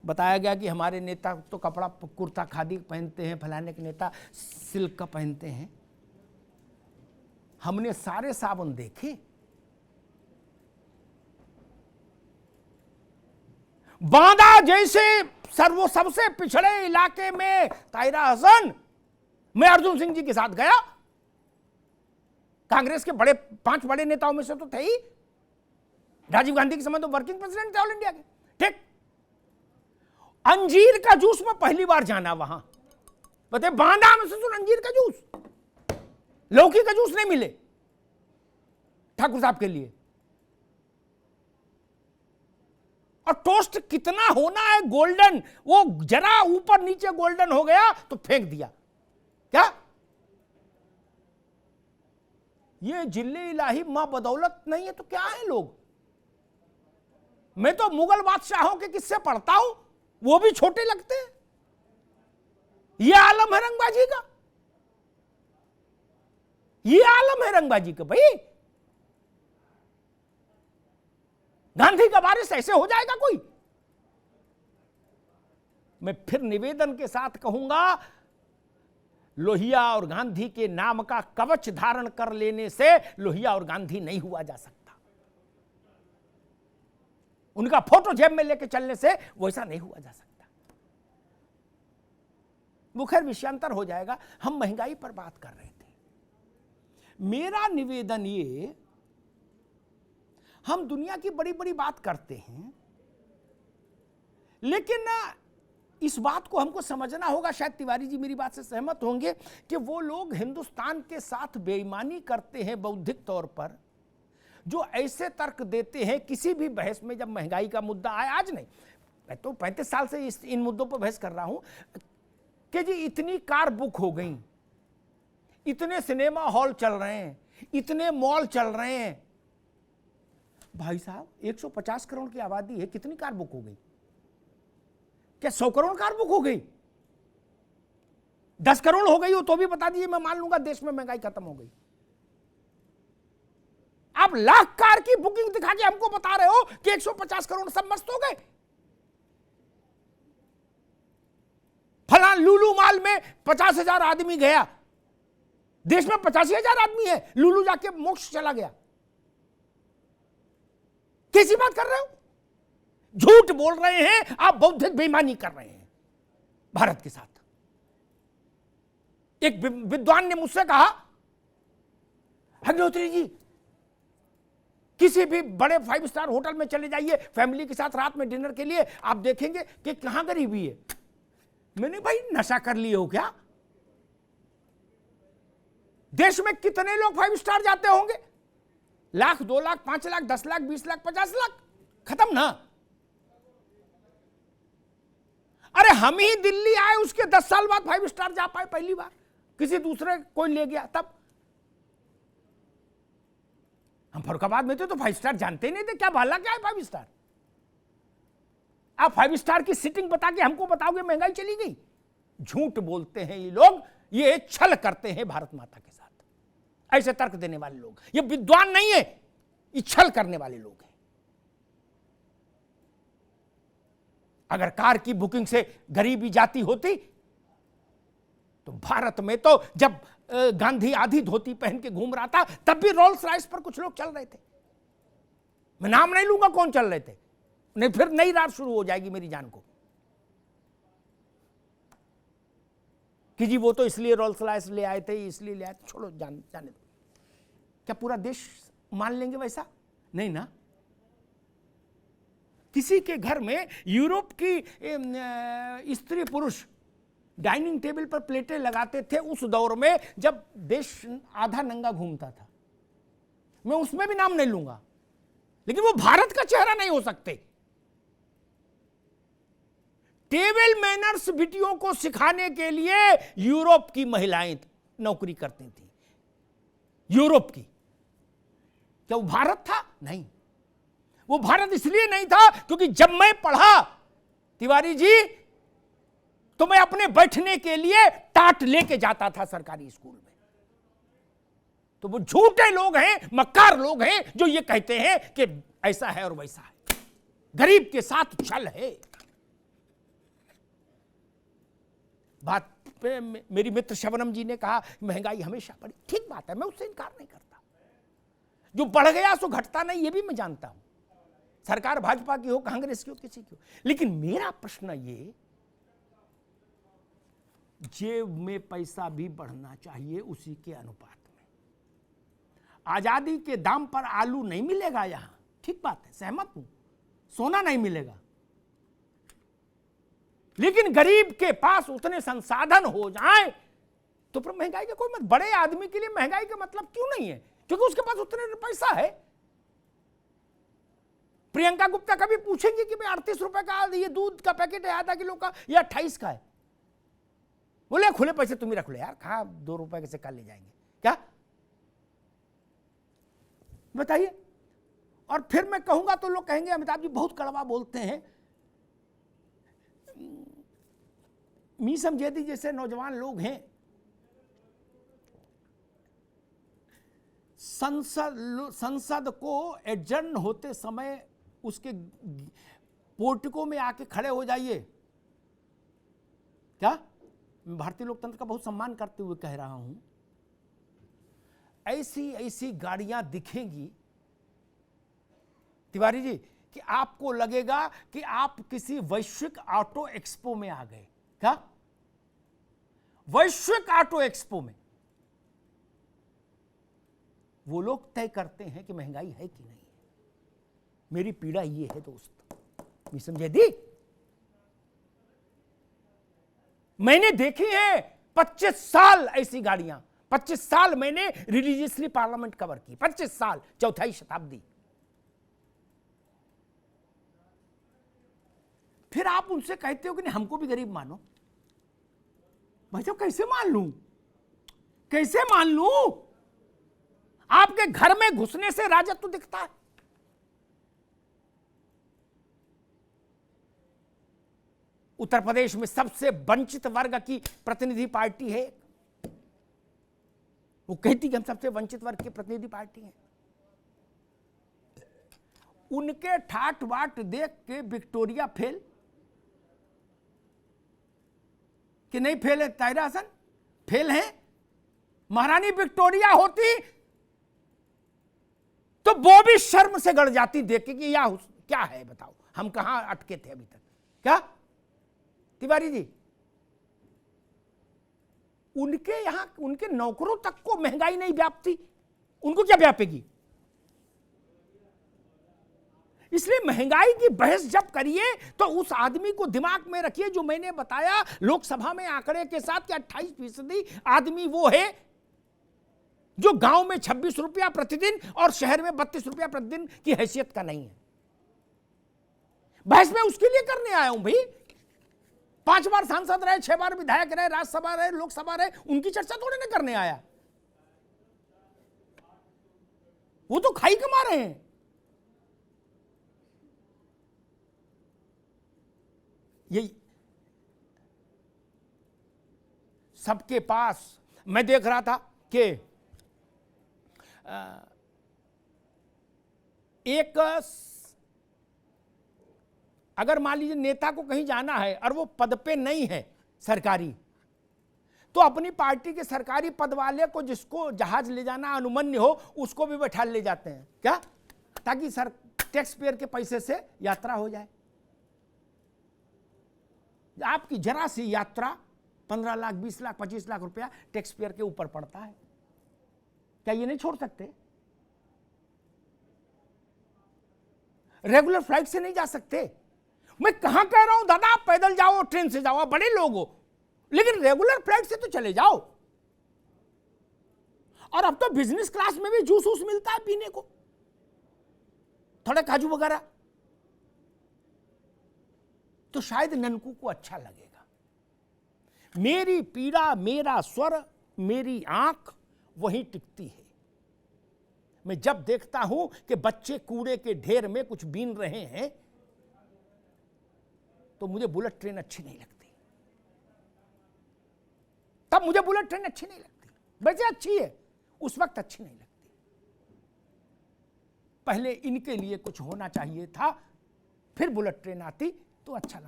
बताया गया कि हमारे नेता तो कपड़ा कुर्ता खादी पहनते हैं, फलाने के नेता सिल्क का पहनते हैं। हमने सारे साबुन देखे, बांदा जैसे सबसे पिछड़े इलाके में ताहिरा हसन, मैं अर्जुन सिंह जी के साथ गया, कांग्रेस के 5 बड़े नेताओं में से तो थे ही। राजीव गांधी के समय तो वर्किंग प्रेसिडेंट थे ऑल इंडिया के, ठीक। अंजीर का जूस में पहली बार जाना वहां, बताए बांदा में से तो अंजीर का जूस, लौकी का जूस नहीं मिले ठाकुर साहब के लिए। और टोस्ट कितना होना है गोल्डन, वो जरा ऊपर नीचे गोल्डन हो गया तो फेंक दिया। क्या ये जिले इलाही मां बदौलत नहीं है तो क्या है लोग? मैं तो मुगल बादशाहों के किस्से पढ़ता हूं, वो भी छोटे लगते हैं। ये आलम है रंगबाजी का, ये आलम है रंगबाजी का। भाई गांधी का वारिस ऐसे हो जाएगा कोई? मैं फिर निवेदन के साथ कहूंगा, लोहिया और गांधी के नाम का कवच धारण कर लेने से लोहिया और गांधी नहीं हुआ जा सकता। उनका फोटो जेब में लेके चलने से वैसा नहीं हुआ जा सकता। वो खैर विषयांतर हो जाएगा। हम महंगाई पर बात कर रहे थे। मेरा निवेदन ये, हम दुनिया की बड़ी बड़ी बात करते हैं, लेकिन इस बात को हमको समझना होगा, शायद तिवारी जी मेरी बात से सहमत होंगे, कि वो लोग हिंदुस्तान के साथ बेईमानी करते हैं बौद्धिक तौर पर, जो ऐसे तर्क देते हैं किसी भी बहस में। जब महंगाई का मुद्दा आया, आज नहीं, मैं तो 35 साल से इन मुद्दों पर बहस कर रहा हूं, कि जी इतनी कार बुक हो गई, इतने सिनेमा हॉल चल रहे हैं, इतने मॉल चल रहे हैं। भाई साहब 150 करोड़ की आबादी है, कितनी कार बुक हो गई? क्या 100 करोड़ कार बुक हो गई? 10 करोड़ हो गई हो तो भी बता दीजिए, मैं मान लूंगा देश में महंगाई खत्म हो गई। आप लाख कार की बुकिंग दिखा के हमको बता रहे हो कि 150 करोड़ सब मस्त हो गए। फलां लुलु मॉल में 50,000 आदमी गया, देश में 85,000 आदमी है, लुलु जाके मोक्ष चला गया। कैसी बात कर रहे हो? झूठ बोल रहे हैं आप, बौद्धिक बेईमानी कर रहे हैं भारत के साथ। एक विद्वान ने मुझसे कहा, अग्निहोत्री जी किसी भी बड़े 5 स्टार होटल में चले जाइए फैमिली के साथ रात में डिनर के लिए, आप देखेंगे कि कहां गरीबी है। मैंने, भाई नशा कर लिए हो क्या? देश में कितने लोग 5 स्टार जाते होंगे? लाख, 2 लाख, 5 लाख, 10 लाख, 20 लाख, 50 लाख, खत्म ना। अरे हम ही दिल्ली आए, उसके 10 साल बाद 5 स्टार जा पाए पहली बार, किसी दूसरे कोई ले गया तब। हम फरुखाबाद में थे तो 5 स्टार जानते ही नहीं थे, क्या भाला क्या है 5 स्टार। आप 5 स्टार की सीटिंग बता के हमको बताओगे महंगाई चली गई? झूठ बोलते हैं ये लोग, ये छल करते हैं भारत माता के साथ। ऐसे तर्क देने वाले लोग, ये विद्वान नहीं है, ये छल करने वाले लोग हैं। अगर कार की बुकिंग से गरीबी जाती होती तो भारत में तो जब गांधी आधी धोती पहन के घूम रहा था तब भी रोल्स रॉयस पर कुछ लोग चल रहे थे। मैं नाम नहीं लूंगा कौन चल रहे थे, नहीं फिर नई रात शुरू हो जाएगी मेरी जान को, कि जी वो तो इसलिए रोल्स रॉयस ले आए थे, इसलिए ले आए थे। छोड़ो, जाने दो। क्या पूरा देश मान लेंगे वैसा? नहीं ना। किसी के घर में यूरोप की स्त्री पुरुष डाइनिंग टेबल पर प्लेटें लगाते थे उस दौर में जब देश आधा नंगा घूमता था। मैं उसमें भी नाम नहीं लूंगा, लेकिन वो भारत का चेहरा नहीं हो सकते। टेबल मैनर्स बिटियों को सिखाने के लिए यूरोप की महिलाएं नौकरी करती थी। यूरोप की, क्या वो भारत था? नहीं। वो भारत इसलिए नहीं था क्योंकि जब मैं पढ़ा तिवारी जी तो मैं अपने बैठने के लिए टाट लेके जाता था सरकारी स्कूल में। तो वो झूठे लोग हैं, मक्कार लोग हैं जो ये कहते हैं कि ऐसा है और वैसा है। गरीब के साथ छल है। बात पे मेरी मित्र शबनम जी ने कहा महंगाई हमेशा बढ़ी, ठीक बात है, मैं उससे इनकार नहीं करता। जो बढ़ गया सो घटता नहीं, ये भी मैं जानता हूं, सरकार भाजपा की हो, कांग्रेस की हो, किसी की हो। लेकिन मेरा प्रश्न ये, जेब में पैसा भी बढ़ना चाहिए उसी के अनुपात में। आजादी के दाम पर आलू नहीं मिलेगा यहां, ठीक बात है, सहमत हूं, सोना नहीं मिलेगा, लेकिन गरीब के पास उतने संसाधन हो जाएं तो फिर महंगाई का कोई मतलब, बड़े आदमी के लिए महंगाई का मतलब क्यों नहीं है? क्योंकि उसके पास उतने पैसा है। प्रियंका गुप्ता कभी पूछेंगे कि भाई 38 रुपए का ये दूध का पैकेट है आधा किलो का या 28 का है? बोले खुले पैसे तुम ही रख लो यार, कहां 2 रुपए कैसे कल ले जाएंगे क्या, बताइए। और फिर मैं कहूंगा तो लोग कहेंगे अमिताभ जी बहुत कड़वा बोलते हैं। मीसम जेदी जैसे नौजवान लोग हैं, संसद को एडजर्न होते समय उसके पोर्टिको में आके खड़े हो जाइए। क्या मैं भारतीय लोकतंत्र का बहुत सम्मान करते हुए कह रहा हूं, ऐसी ऐसी गाड़ियां दिखेंगी तिवारी जी कि आपको लगेगा कि आप किसी वैश्विक ऑटो एक्सपो में आ गए। क्या वैश्विक ऑटो एक्सपो में वो लोग तय करते हैं कि महंगाई है कि नहीं है। मेरी पीड़ा ये है दोस्त, मैं समझे दी, मैंने देखी है 25 साल ऐसी गाड़ियां, 25 साल मैंने रिलीजियसली पार्लियामेंट कवर की, 25 साल, चौथाई शताब्दी। फिर आप उनसे कहते हो कि नहीं हमको भी गरीब मानो। भाई साहब कैसे मान लूं, कैसे मान लूं? आपके घर में घुसने से राजत्व दिखता है। उत्तर प्रदेश में सबसे वंचित वर्ग की प्रतिनिधि पार्टी है, वो कहती कि हम सबसे वंचित वर्ग की प्रतिनिधि पार्टी है। उनके ठाट बाट देख के विक्टोरिया फेल कि नहीं फेल है? ताहिरा हसन फेल है। महारानी विक्टोरिया होती तो वो भी शर्म से गड़ जाती देख के कि या क्या है बताओ, हम कहां अटके थे अभी तक। क्या तिवारी जी, उनके यहां उनके नौकरों तक को महंगाई नहीं व्यापती, उनको क्या व्यापेगी? इसलिए महंगाई की बहस जब करिए तो उस आदमी को दिमाग में रखिए जो मैंने बताया लोकसभा में आंकड़े के साथ कि 28% आदमी वो है जो गांव में 26 रुपया प्रतिदिन और शहर में 32 रुपया प्रतिदिन की हैसियत का नहीं है। बहस में उसके लिए करने आया हूं भाई। 5 बार सांसद रहे, 6 बार विधायक रहे, राज्यसभा रहे, लोकसभा रहे, उनकी चर्चा थोड़ी ना करने आया। वो तो खाई कमा रहे हैं। यही सबके पास मैं देख रहा था कि एक अगर मान लीजिए नेता को कहीं जाना है और वो पद पे नहीं है सरकारी, तो अपनी पार्टी के सरकारी पद वाले को जिसको जहाज ले जाना अनुमन्य हो उसको भी बैठा ले जाते हैं। क्या? ताकि सर टैक्स पेयर के पैसे से यात्रा हो जाए। आपकी जरा सी यात्रा 15 लाख, 20 लाख, 25 लाख रुपया टैक्स पेयर के ऊपर पड़ता है। क्या ये नहीं छोड़ सकते? रेगुलर फ्लाइट से नहीं जा सकते। मैं कहां कह रहा हूं दादा आप पैदल जाओ, ट्रेन से जाओ, बड़े लोग हो, लेकिन रेगुलर फ्लाइट से तो चले जाओ। और अब तो बिजनेस क्लास में भी जूस वूस मिलता है पीने को, थोड़े काजू वगैरह, तो शायद ननकू को अच्छा लगेगा। मेरी पीड़ा, मेरा स्वर, मेरी आंख वहीं टिकती है। मैं जब देखता हूं कि बच्चे कूड़े के ढेर में कुछ बीन रहे हैं तो मुझे बुलेट ट्रेन अच्छी नहीं लगती। तब मुझे बुलेट ट्रेन अच्छी नहीं लगती। वैसे अच्छी है, उस वक्त अच्छी नहीं लगती। पहले इनके लिए कुछ होना चाहिए था, फिर बुलेट ट्रेन आती तो अच्छा लगता।